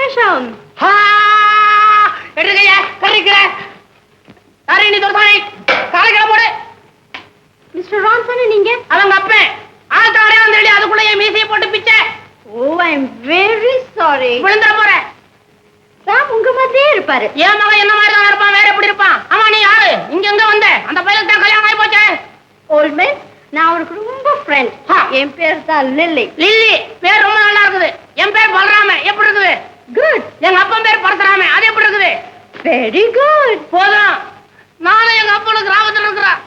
வேஷம். எடுக்கையா கறிக்கிற யாரே நீ தோசானே காலைக்கிற போடு. மிஸ்டர் ராம்சன் நீங்க? அவங்க அப்பன் ஆள் தாடே வந்துடி அதுக்குள்ள என் மீசையை போட்டு பிச்சை. ஓ ஐ அம் வெரி சாரி. விழுந்துற போறேன். ராம் உங்க மாதிரியே இருப்பாரு. என் மகன் என்ன மாதிரி தான் இருப்பான், வேற எப்படி இருப்பான்? ஆமா நீ யாரு, இங்க எங்க வந்த? அந்த பையனுக்கு தான் கல்யாணம் ஆகி போச்சு. ஓல்ட் மேன், நான் அவருக்கு ரொம்ப ஃப்ரெண்ட். என் பேர் தான் லில்லி. லில்லி பேர் ரொம்ப நல்லா இருக்குது. என் பேர் பலராம, எப்படி இருக்குது? குட். எங்க அப்பன் பேர் பரசுராம, அது எப்படி இருக்குது? Very good. போதும். நானும் எங்க அப்பனும் கிராமத்துல இருக்கிறான்.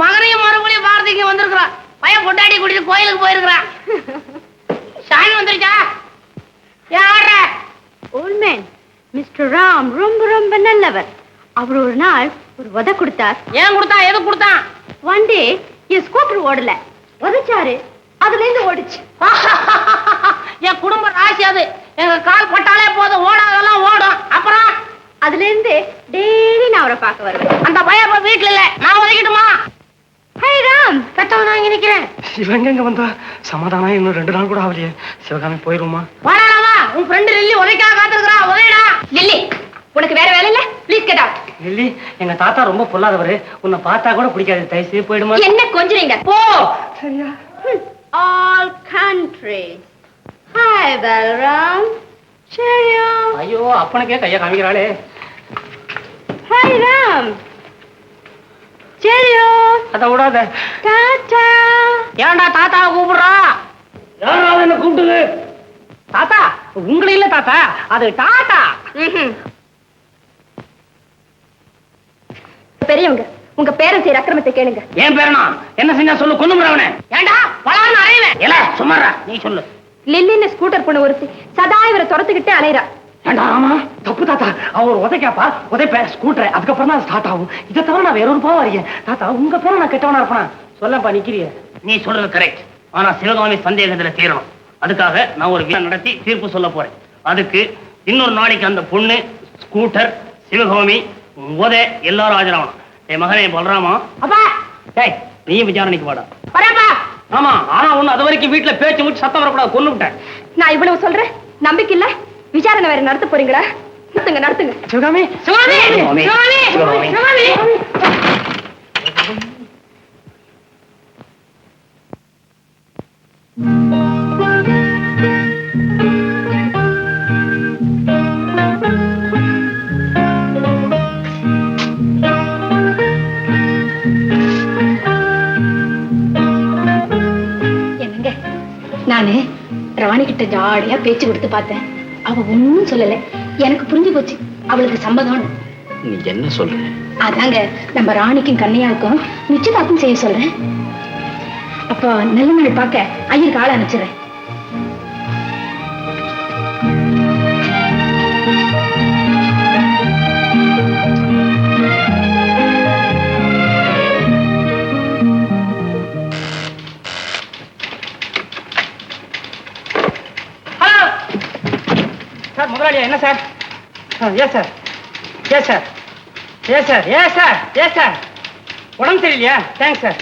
மகனையும் மறுபடியும் பாரதிக்கு வந்திருக்கிறான். பையன் பொட்டாடி கூட்டிட்டு கோயிலுக்கு போயிருக்கிறான். சாமி வந்துருச்சா? ஏன் ஆடுற? ஓல்ட் மேன், மிஸ்டர் ராம் ரொம்ப ரொம்ப நல்லவர். அவர் ஒரு நாள் ஒரு உதை கொடுத்தார். ஏன் கொடுத்தான், எது கொடுத்தான்? ஒன் டே என் ஸ்கூட்டர் ஓடல, உதைச்சாரு, அதுல இருந்து ஓடிச்சு. என் குடும்ப ராசி அது. எங்க கால் பட்டாலே போதும், ஓடாதெல்லாம் ஓடும். அப்புறம் அதுல இருந்து டெய்லி நான் அவரை பார்க்க வருவேன். அந்த பையன் இப்ப வீட்டுல இல்ல, நான் உதைக்கட்டுமா? ஹே ராம், கட்டவன் நான் இங்க நிக்கிறேன். இவங்க எங்க வந்தா சமாதானம் இன்னும் 2 நாள் கூட ஆகலையே. சிவகாமி போயிருமா? வாடாமா, உன் ஃப்ரெண்ட் லில்லி உதைக்காக காத்திருக்கிறா. உதைடா. லில்லி, உனக்கு வேற வேலை இல்ல? Please get out. லில்லி, எங்க தாத்தா ரொம்ப பொல்லாதவரு. உன்னை பார்த்தா கூட பிடிக்காது. தயவுசெய்து போயிடுமா? என்ன கொஞ்சறீங்க? போ. சரியா? All countries. Hi Balram. Cheerio. ஐயோ, அப்பனுக்கே கைய காமிக்கிறாளே. Hi Ram. Cheerio. அத விடாத. Tata. ஏன்டா தாத்தாவை கூப்பிடுறா? யாராவது என்ன கூப்பிடுது? தாத்தா உங்களை இல்ல தாத்தா, அது டாட்டா. பெரியவங்க, உங்க பேரன் செய்யற அக்கிரமத்தை கேளுங்க. ஏன் பேரனா என்ன செஞ்சா சொல்லு, கொன்னுறவனே. ஏன்டா பலான்னு அறையவேன். இல்ல சும்மாறா, நீ சொல்லு. லில்லின்னு ஸ்கூட்டர் பொண்ணு ஒருத்தி சதா இவரை துரத்துக்கிட்டே அலையறா. ஏண்டா ஆமா, தப்பு தாத்தா. அவர் உதைக்காப்பா, உதைப்ப ஸ்கூட்டர், அதுக்கப்புறம் தான் ஸ்டார்ட் ஆகும். இதை தவிர நான் வேற ஒரு பாவம் அறியேன். தாத்தா உங்க பேரை நான் கெட்டவனா இருப்பேனா? சொல்லப்பா, நிக்கிறிய. நீ சொல்றது கரெக்ட். ஆனா சிவகாமி சந்தேகத்துல தீரணும். அதுக்காக நான் ஒரு விசாரணை நடத்தி தீர்ப்பு சொல்ல போறேன். அதுக்கு இன்னொரு நாளைக்கு அந்த பொண்ணு, ஸ்கூட்டர், சிவகாமி, உதை எல்லாரும் ஆஜராகணும். என் மகனே பலராமா, அப்பா, டேய் நீயும் விசாரணைக்கு வாடா. வரப்பா. ஆமா, ஆனா ஒண்ணு, அது வரைக்கும் வீட்டுல பேச்சு மூச்சு சத்தம் வரக்கூடாது, கொன்னு விட்டேன். நான் இவ்வளவு சொல்றேன், நம்பிக்கை இல்ல? விசாரணை வேற நடத்த போறீங்களா? நடத்துங்க நடத்துங்க. சிவகாமி, சிவகாமி, சிவகாமி, சிவகாமி. என்னங்க, நானு ராணி கிட்ட ஜாலியா பேச்சு கொடுத்து பார்த்தேன். அவ ஒண்ணும் சொல்லல. எனக்கு புரிஞ்சு போச்சு அவளுக்கு சம்மதம். நீ என்ன சொல்ற? அதாங்க, நம்ம ராணிக்கும் கண்ணையாவுக்கும் நிச்சயதார்த்தம் செய்ய சொல்றேன். அப்போ நல்ல நாள் பார்க்க ஐயருக்கு ஆளை அனுப்பிச்சிடுறேன். ஹலோ சார், முதலாளியா? என்ன சார்? ஏ சார், ஏ சார், ஏ சார், ஏ சார், ஏ சார், உடம்பு சரியில்லையா? Thanks sir.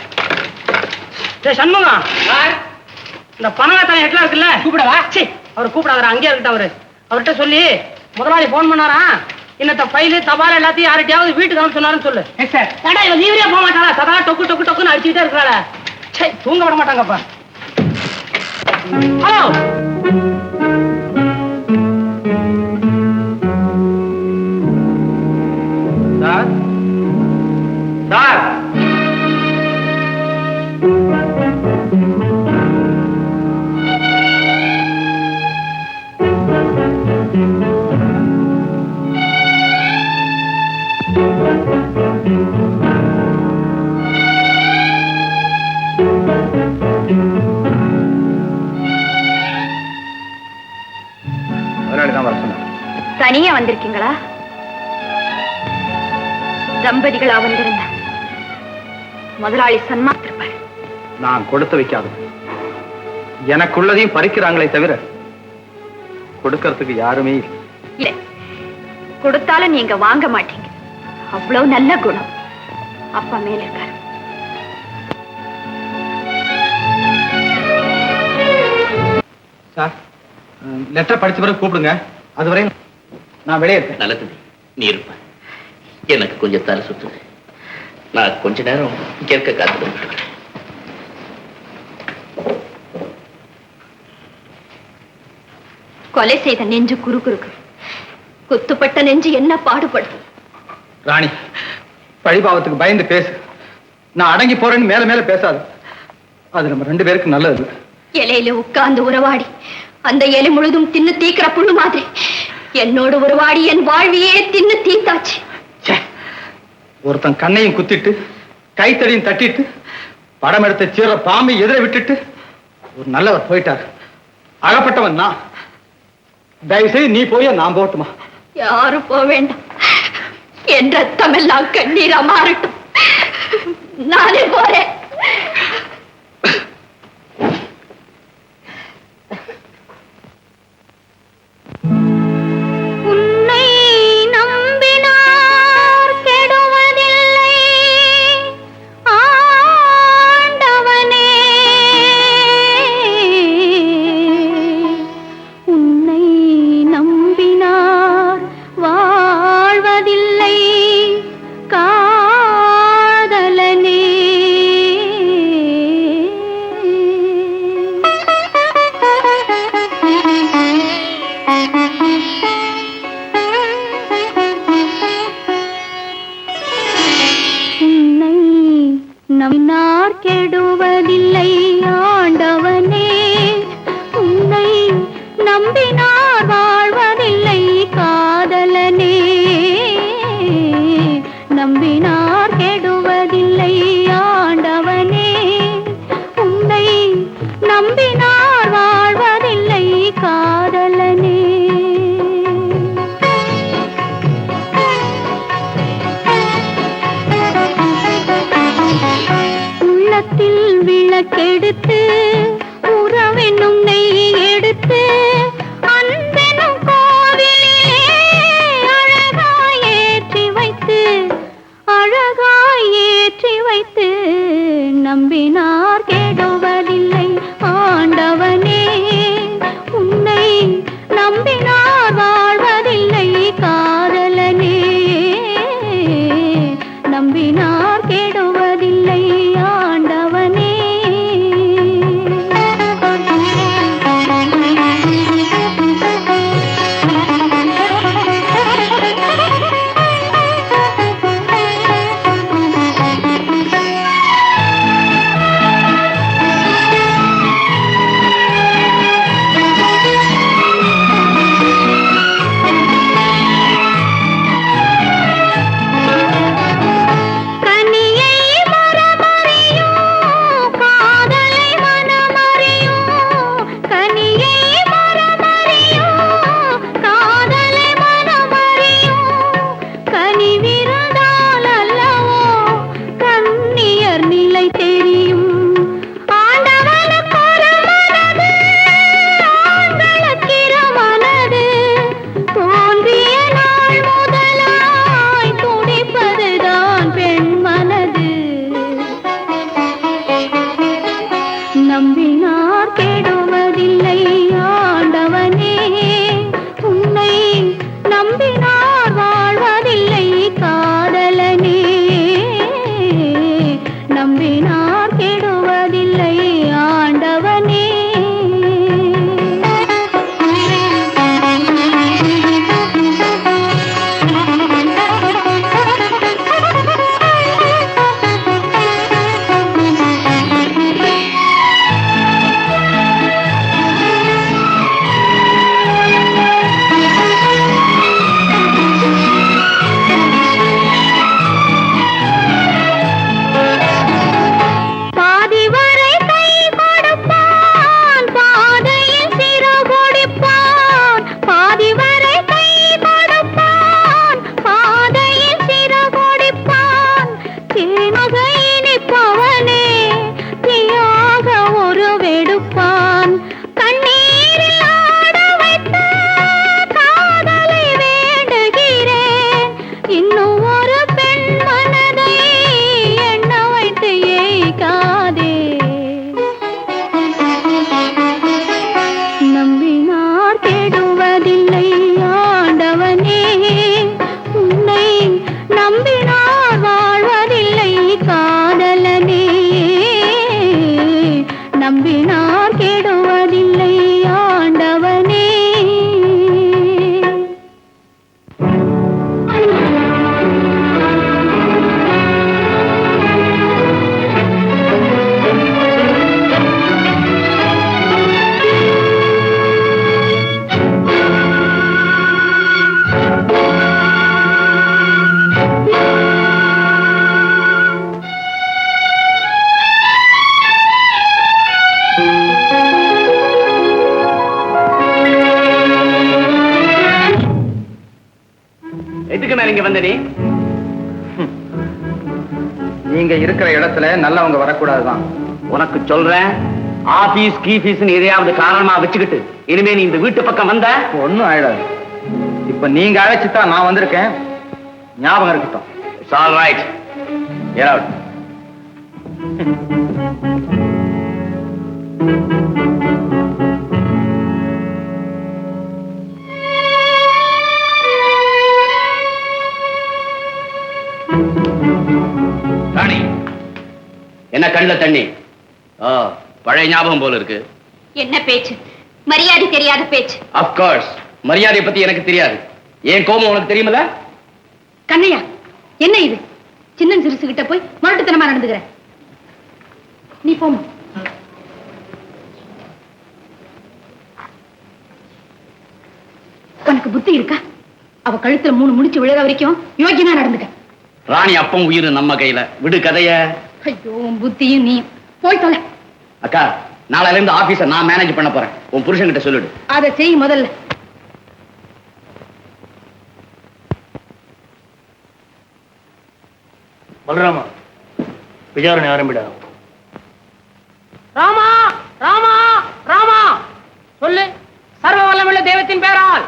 ஏ சண்முகம் சார், இந்த பணக்கார ஹெட்லாம் இருக்குல்ல, கூப்பிடவா? சி, அவர் கூப்பிடாதரா, அங்கேயே இருக்கட்டும். அவர்கிட்ட சொல்லி முதலாளி போன் பண்ணாரா, இன்னத்த ஃபைலு தபால் எல்லாத்தையும் யார்கிட்டயாவது வீட்டுக்கு அனுப்ப சொன்னாருன்னு சொல்லு. Yes sir. ஏடா இவன் லீவ்லயே போக மாட்டாளா? சதா டொக்கு டொக்கு டொக்குன்னு அடிச்சுக்கிட்டே இருக்கிறாளா? சே, தூங்க விட மாட்டாங்கப்பா. ஹலோ சார், சார், முதலாளிதான் வர சொன்னார். தனியா வந்திருக்கீங்களா? தம்பதிகளா வந்திருந்தா முதலாளி சன்மாத்திருப்பார். நான் கொடுத்து வைக்காது, எனக்குள்ளதையும் பறிக்கிறாங்களே தவிர கொடுக்கறதுக்கு யாருமே இல்லை. இல்ல, கொடுத்தாலும் நீங்க வாங்க மாட்டீங்க. அவ்வளவு நல்ல குணம் அப்பா மேல இருக்காரு. சார், லெட்டர் படிச்ச பிறகு கூப்பிடுங்க. அதுவரை நான் வெளியே இருப்பேன். நல்லது, நீ இருப்ப. எனக்கு கொஞ்சம் தலை சுத்துது. நான் கொஞ்ச நேரம் கேட்க காத்துட்டு. கொலை செய்த நெஞ்சு குறுகுறுக்கு, குத்துப்பட்ட நெஞ்சு என்ன பாடுபடும்? ராணி, பழிபாவத்துக்கு பயந்து பேசு. நான் அடங்கி போறேன்னு மேல மேல பேசாது. அது நம்ம 2 பேருக்கு நல்லது. இலையில உட்கார்ந்து உறவாடி அந்த இலை முழுதும் தின்னு தீக்கிற புண்ணு மாதிரி என்னோட உறவாடி என் வாழ்வியே தின்னு தீத்தாச்சு. ஒருத்தன் கண்ணையும் குத்திட்டு கைத்தடியும் தட்டிட்டு படம் எடுத்த சீர பாம்பை எதிர விட்டுட்டு ஒரு நல்லவர் போயிட்டார். அகப்பட்டவன் நான். தயவுசெய்து நீ போய் நான் போட்டுமா? யாரும் போக வேண்டாம். என் ரத்தம் எல்லாம் கண்ணீரா மாறட்டும். நானே போறேன். எதுக்கு மேல இங்க வந்த நீ? நீங்க இருக்கிற இடத்துல நல்லவங்க வரக்கூடாதுதான். உனக்கு சொல்றேன், ஆபீஸ் கீபீஸ் எதையாவது காரணமா வச்சுக்கிட்டு இனிமே நீ இந்த வீட்டு பக்கம் வந்த ஒண்ணும் ஆயிடாது. இப்ப நீங்க அழைச்சுதான் நான் வந்திருக்கேன், ஞாபகம் இருக்கட்டும். It's all right. Get out. Rani, என்ன கண்ணுல தண்ணி? பழைய ஞாபகம் போல இருக்கு. என்ன பேச்சு? மரியாதை தெரியாத பேச்சு. ஆஃப் கோர்ஸ், மரியாதை பத்தி எனக்கு தெரியாது. ஏன் கோபம் உனக்கு தெரியுமல? கண்ணையா, என்ன இது? சின்ன சிறுசு கிட்ட போய் முரட்டுத்தனமா நடந்துக்கிற. நீ போமா. உனக்கு புத்தி இருக்கா? அவ கழுத்துல 3 முடிச்சு விழுற வரைக்கும் யோகியமா நடந்துக்க. ராணி அப்பம் உயிர் நம்ம கையில. விடு கதைய. ஐயோ, புத்தியும் நீ போய் தொலை. அக்கா, நாளையில இருந்து ஆபீஸ நான் மேனேஜ் பண்ண போறேன். உன் புருஷன் கிட்ட சொல்லிடு. அதை செய் முதல்ல. பலராமா, விசாரணை ஆரம்பிடா. ராமா, ராமா, ராமா, சொல்லு. சர்வ வல்லமுள்ள தெய்வத்தின் பேரால்.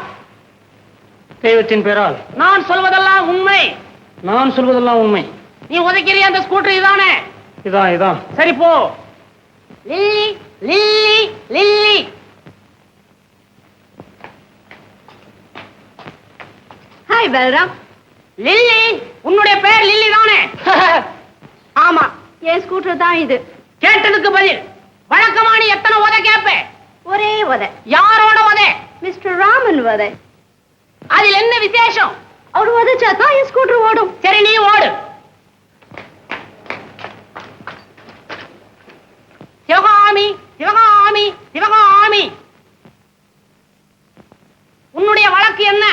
தெய்வத்தின் பேரால் நான் சொல்வதெல்லாம் உண்மை. நான் சொல்வதெல்லாம் உண்மை. நீ உதைக்கிறிய அந்த ஸ்கூட்டர் இதானே? இதான். சரி போ. Lily, Lily, Lily. Hi Balaram. Lily, உன்னுடைய பேர் லில்லி தானே? ஆமா, என் ஸ்கூட்டர் தான் இது. கேட்டதுக்கு பதில். வழக்கமா நீ எத்தனை உதை கேப்ப? ஒரே உதை. யாரோட உதை? மிஸ்டர் ராமன் உதை. அதில் என்ன விசேஷம்? அவர் உதைச்சாதான் என் ஸ்கூட்டர் ஓடும். சரி, நீ ஓடு. சிவகாமி, சிவகாமி, சிவகாமி, உன்னுடைய வழக்கு என்ன?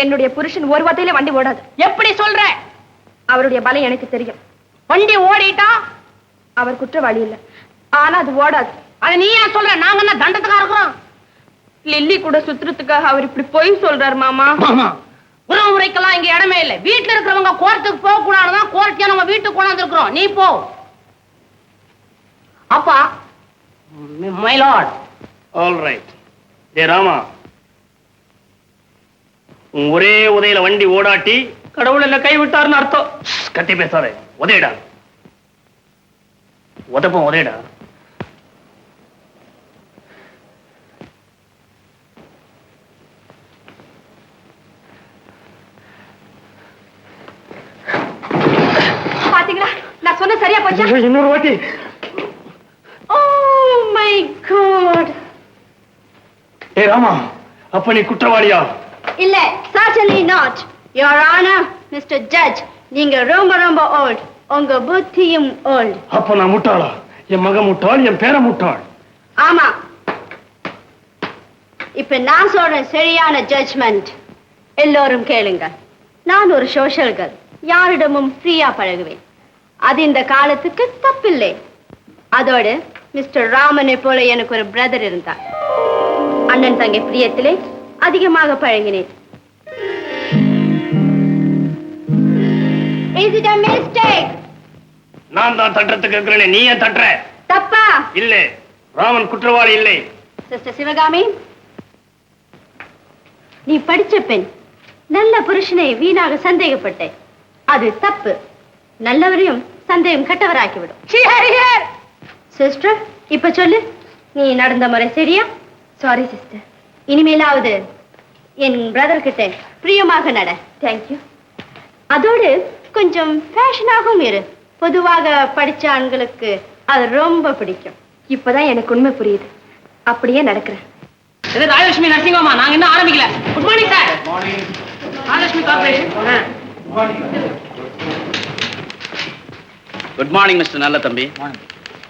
என்னுடைய புருஷன் ஒரு வார்த்தையில வண்டி ஓடாது. எப்படி சொல்ற? அவருடைய பலம் எனக்கு தெரியும். வண்டி ஓடிட்டா அவர் குற்றவாளி இல்ல, ஆனா அது ஓடாது. அதை நீ ஏன் சொல்ற? நாங்க என்ன தண்டத்துக்கா இருக்கிறோம்? லில்லி கூட சுத்துறதுக்காக அவர் இப்படி பொய் சொல்றாரு மாமா. உறவு முறைக்கெல்லாம் இங்க இடமே இல்லை. வீட்டுல இருக்கிறவங்க கோர்ட்டுக்கு போக கூடாதுதான் கோர்ட்டே நம்ம வீட்டுக்கு கொண்டாந்து இருக்கிறோம். நீ போ. அப்பா, மை லார்ட். All right. ஏ ராமா, உன் ஒரே உதையில வண்டி ஓடாட்டி கடவுள் என்ன கைவிட்டார்னு அர்த்தம். கத்தி பேசாத. உதையடா. உதப்பம் உதையடா. பாத்தீங்களா, நான் சொன்ன சரியா போச்சா? இன்னொரு வாட்டி. Oh my God. ஏ ராமா, அப்ப நீ குற்றவாளியா? இல்ல, certainly not. Your Honor, Mr. Judge, நீங்க ரொம்ப ரொம்ப old. உங்க புத்தியும் old. அப்ப நான் முட்டாளா? என் மக முட்டாள், என் பேர முட்டாள். ஆமா. இப்ப நான் சொல்ற சரியான ஜட்ஜ்மெண்ட் எல்லோரும் கேளுங்க. நான் ஒரு சோஷியல் கேர்ள். யாரிடமும் ஃப்ரீயா பழகுவேன். அது இந்த காலத்துக்கு தப்பில்லை. அதோடு மிஸ்டர் ராமனை போல எனக்கு ஒரு பிரதர் இருந்தார். அண்ணன் தங்கை பிரியத்திலே அதிகமாக பழகினேன். Is it a mistake? நான் தான் தட்டுறதுக்கு இருக்கிறேன், நீ ஏன் தட்டுற? தப்பா? இல்ல, ராமன் குற்றவாளி இல்லை. சிஸ்டர் சிவகாமி, நீ படிச்ச பெண். நல்ல புருஷனை வீணாக சந்தேகப்பட்டேன். அது தப்பு. நல்லவரையும் சந்தேகம் கட்டவராக்கிவிடும். சிஸ்டர், இப்ப சொல்லு, நீ நடந்த முறை சரியா? சாரி சிஸ்டர், இனிமேலாவது என் பிரதர் கிட்ட பிரியமாக நட. தேங்க்யூ. அதோடு கொஞ்சம் ஃபேஷனாகவும் இரு. பொதுவாக படிச்ச ஆண்களுக்கு அது ரொம்ப பிடிக்கும். இப்பதான் எனக்கு உண்மை புரியுது. அப்படியே நடக்கிறேன். இது ராஜலட்சுமி நர்சிங் ஹோமா? நாங்க இன்னும் ஆரம்பிக்கல. Good morning sir. Rajalakshmi corporation. Good morning mister நல்ல தம்பி.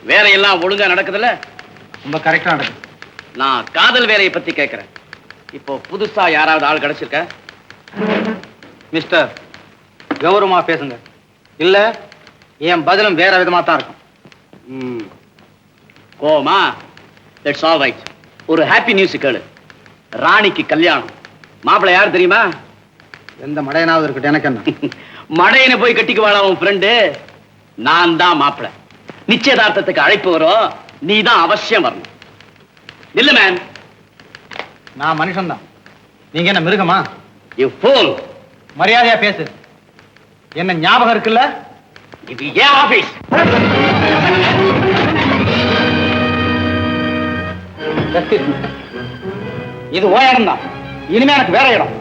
வேலையெல்லாம் ஒழுங்கா நடக்குதுல்ல? ரொம்ப கரெக்டா நடக்குது. நான் காதல் வேலையை பத்தி கேட்கிறேன். இப்போ புதுசா யாராவது ஆள் கிடைச்சிருக்க? மிஸ்டர், கௌரவமா பேசுங்க. இல்ல என் பதிலும் வேற விதமா தான் இருக்கும். Coma, that's all right. ஒரு ஹாப்பி நியூஸ் கேளு. ராணிக்கு கல்யாணம். மாப்பிள்ளை யார் தெரியுமா? எந்த மடையனாவது இருக்கட்டும், எனக்கு என்ன? மடையனை போய் கட்டிக்குவாளா உன் ஃப்ரெண்டு? நான் தான் மாப்பிள. நிச்சயதார்த்தத்துக்கு அழைப்பு வரும், நீ தான் அவசியம் வரணும். இல்ல மேன், நான் மனுஷன்தான், நீங்க என்ன மிருகமா? You fool. மரியாதையா பேசு. என்ன ஞாபகம் இருக்குல்ல? இது ஏன் ஆபீஸ்? இது ஓ இடம் தான். இனிமே எனக்கு வேற இடம்.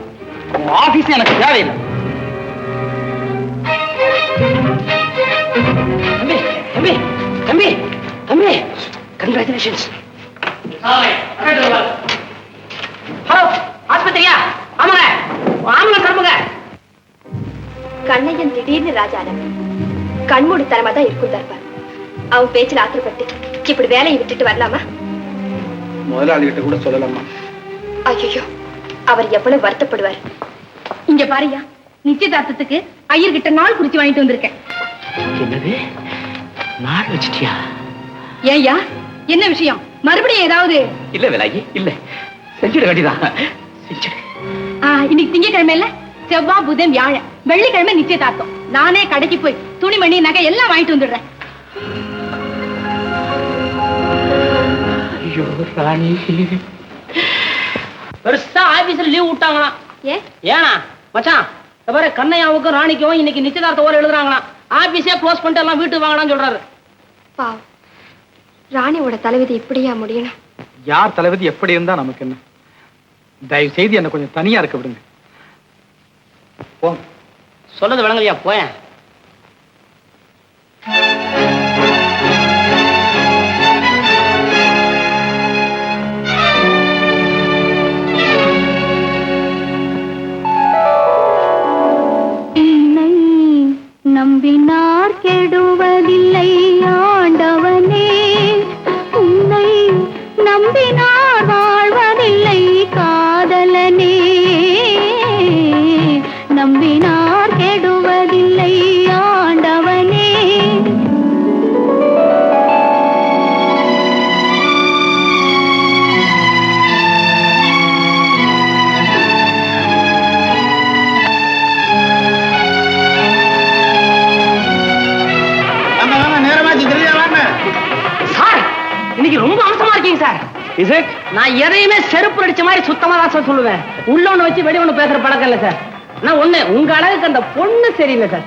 ஆபீஸ் எனக்கு தேவையில்லை. தம்பி தம்பி தம்பி தம்பி, கங்க்ராச்சுலேஷன்ஸ். ஹலோ, ஆஸ்பத்திரியா? ஆமாங்க, ஆம்புலன்ஸ் அனுப்புங்க. கண்ணையன் திடீர்னு ராஜாராம் கண்மூடித்தனமா தான் இருக்கும் தர்பார். அவன் பேச்சில் ஆத்திரப்பட்டு இப்படி வேலையை விட்டுட்டு வரலாமா? முதலாளி கிட்ட கூட சொல்லலாமா? ஐயோ, அவர் எவ்வளவு வருத்தப்படுவார். இங்க பாருயா, நிச்சயதார்த்தத்துக்கு ஐயர்கிட்ட நாள் குறிச்சு வாங்கிட்டு வந்திருக்கேன். என்னது, நாள் வச்சிட்டியா? ஏய்யா, என்ன விஷயம்? மறுபடியும் ஏதாவது? இல்ல வேலாயி, இல்ல, செஞ்சிட வேண்டியதான். செஞ்சிடு. இன்னைக்கு திங்கக்கிழமை இல்ல, செவ்வாய் புதன் வியாழன் வெள்ளிக்கிழமை நிச்சயதார்த்தம். நானே கடைக்கு போய் துணிமணி நகை எல்லாம் வாங்கிட்டு வந்துடுறேன். ஐயோ ராணி, பெருசா ஆபீஸ்ல லீவ் விட்டாங்களாம். ஏனா மச்சான், பாரு, கண்ணையாவுக்கும் ராணிக்கும் இன்னைக்கு நிச்சயதார்த்த ஓர எழுதுறாங்களாம். ஆபீஸே க்ளோஸ் பண்ணிட்டு எல்லாம் வீட்டுக்கு வாங்கலாம்னு சொல்றாரு. பாவம், ராணியோட தலைவிதி இப்படியா முடியணும்? யார் தலைவிதி எப்படி இருந்தா நமக்கு என்ன? தயவு செய்து என்ன கொஞ்சம் தனியா இருக்க விடுங்க. போங்க. சொல்லது விளங்கலையா? போயேன். நம்பினார் கெடுவதில்லை ஆண்டவனே, உன்னை நம்பினார் வாழ்வதில்லை காதலனே. நம்பினார் கெடுவதில்லை ஆண்டவனே. சார், இன்னைக்கு ரொம்ப அவசரமா இருக்கீங்க சார். நான் எதையுமே செருப்பு அடிச்ச மாதிரி சுத்தமா தான் சார் சொல்லுவேன். உள்ள ஒண்ணு வச்சு வெளி ஒண்ணு பேசுற பழக்கம் இல்ல சார். நான் ஒண்ணு, உங்க அழகுக்கு அந்த பொண்ணு சரியில்லை சார்.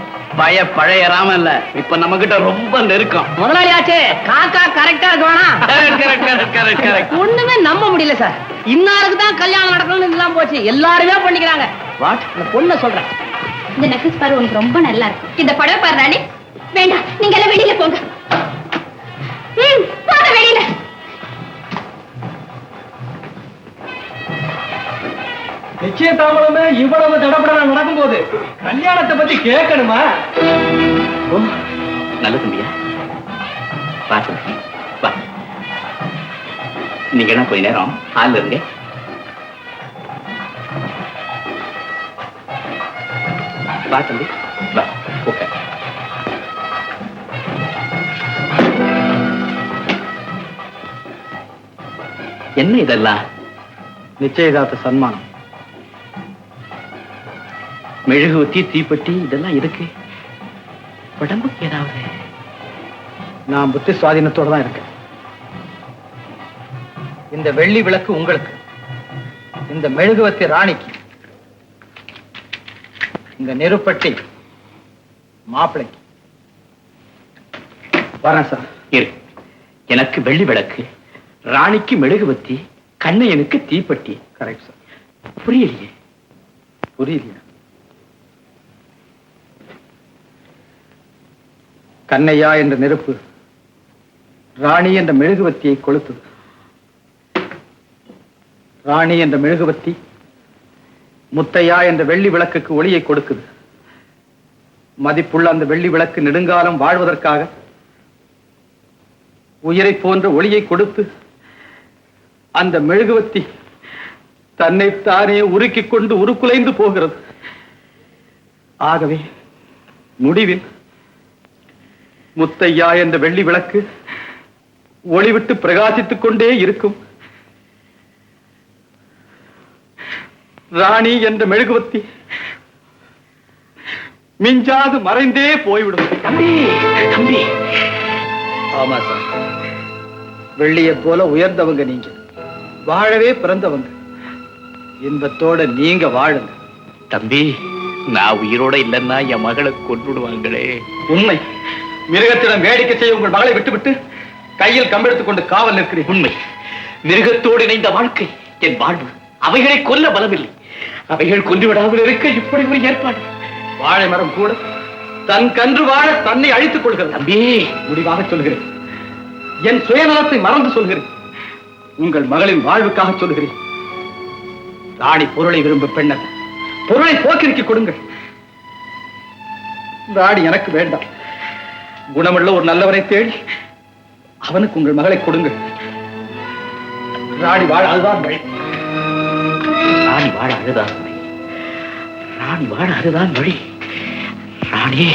பழைய ராம இல்ல, இப்ப நம்ம கிட்ட ரொம்ப நெருக்கம். முதலாளியாச்சே, காக்கா கரெக்டா இருக்கு. ஒண்ணுமே நம்ப முடியல சார். இன்னாருக்கு தான் கல்யாணம் நடக்கணும்னு எல்லாம் போச்சு, எல்லாருமே பண்ணிக்கிறாங்க. வாட்? அந்த பொண்ணை சொல்றேன். இந்த நெக்லஸ் பாரு, உனக்கு ரொம்ப நல்லா இருக்கு. இந்த படம் பாரு ராணி. வேண்டாம், நீங்க எல்லாம் வெளியில போங்க. போங்க வெளியில. நிச்சயதாமலமே இவ்வளவு தடப்பட நடக்கும் போது கல்யாணத்தை பத்தி கேட்கணுமா? ஓ, நல்ல தம்பியா. வா தம்பி, வா. நீங்க என்ன கொஞ்ச நேரம் ஹால்ல இருங்க. வா தம்பி, வா. ஓகே. என்ன இதெல்லாம்? நிச்சயதார்த்த சன்மானம். மெழுகுவத்தி, தீப்பெட்டி, இதெல்லாம் இருக்கு. உடம்புக்கு ஏதாவது? நான் புத்தி சுவாதீனத்தோட தான் இருக்கேன். இந்த வெள்ளி விளக்கு உங்களுக்கு, இந்த மெழுகுவத்தி ராணிக்கு, இந்த நெருப்பட்டி மாப்பிளைக்கு. வரேன் சார். இரு. எனக்கு வெள்ளி விளக்கு, ராணிக்கு மெழுகுவத்தி, கண்ணையனுக்கு தீப்பெட்டி. Correct sir. புரியலையே. புரியலையா? கண்ணையா என்ற நெருப்பு ராணி என்ற மெழுகுவத்தியை கொளுத்தது. ராணி என்ற மெழுகுவத்தி முத்தையா என்ற வெள்ளி விளக்குக்கு ஒளியை கொடுக்குது. மதிப்புள்ள அந்த வெள்ளி விளக்கு நெடுங்காலம் வாழ்வதற்காக உயிரை போன்ற ஒளியை கொடுத்து அந்த மெழுகுவத்தி தன்னைத்தானே உருக்கிக் கொண்டு உருக்குலைந்து போகிறது. ஆகவே முடிவில் முத்தையா என்ற வெள்ளி விளக்கு ஒளிவிட்டு பிரகாசித்துக் கொண்டே இருக்கும். ராணி என்ற மெழுகுவத்தி மிஞ்சாது மறைந்தே போய்விடும். தம்பி தம்பி, ஆமா சார், வெள்ளியை போல உயர்ந்தவங்க நீங்க, வாழவே பிறந்தவங்க. இன்பத்தோட நீங்க வாழுங்க. தம்பி, நான் உயிரோட இல்லைன்னா என் மகளை கொண்டுடுவாங்களே. உண்மை. மிருகத்திடம் வேடிக்கை செய்ய உங்கள் மகளை விட்டுவிட்டு கையில் கம்பெடுத்துக் கொண்டு காவல் நிற்கிறேன். உண்மை. மிருகத்தோடு இணைந்த வாழ்க்கை என் வாழ்வு. அவைகளை கொல்ல பலமில்லை. அவைகள் கொண்டு விடாமல் இருக்க இப்படி ஒரு ஏற்பாடு. வாழை மரம் கூட தன் கன்று வாழ தன்னை அழித்துக் கொள்கிறது. தம்பி, முடிவாக சொல்கிறேன், என் சுயநலத்தை மறந்து சொல்கிறேன். உங்கள் மகளின் வாழ்வுக்காக சொல்கிறேன். ராணி பொருளை விரும்பும் பெண்ணர், பொருளை போக்கிருக்கி கொடுங்கள். ராணி எனக்கு வேண்டாம். குணமுள்ள ஒரு நல்லவரை தேடி அவனுக்கு உங்கள் மகளை கொடுங்கள். ராணி வாழ அதுதான் வழி. ராணி வாழ அதுதான் வழி. ராணி வாழ அதுதான் வழி. ராணியே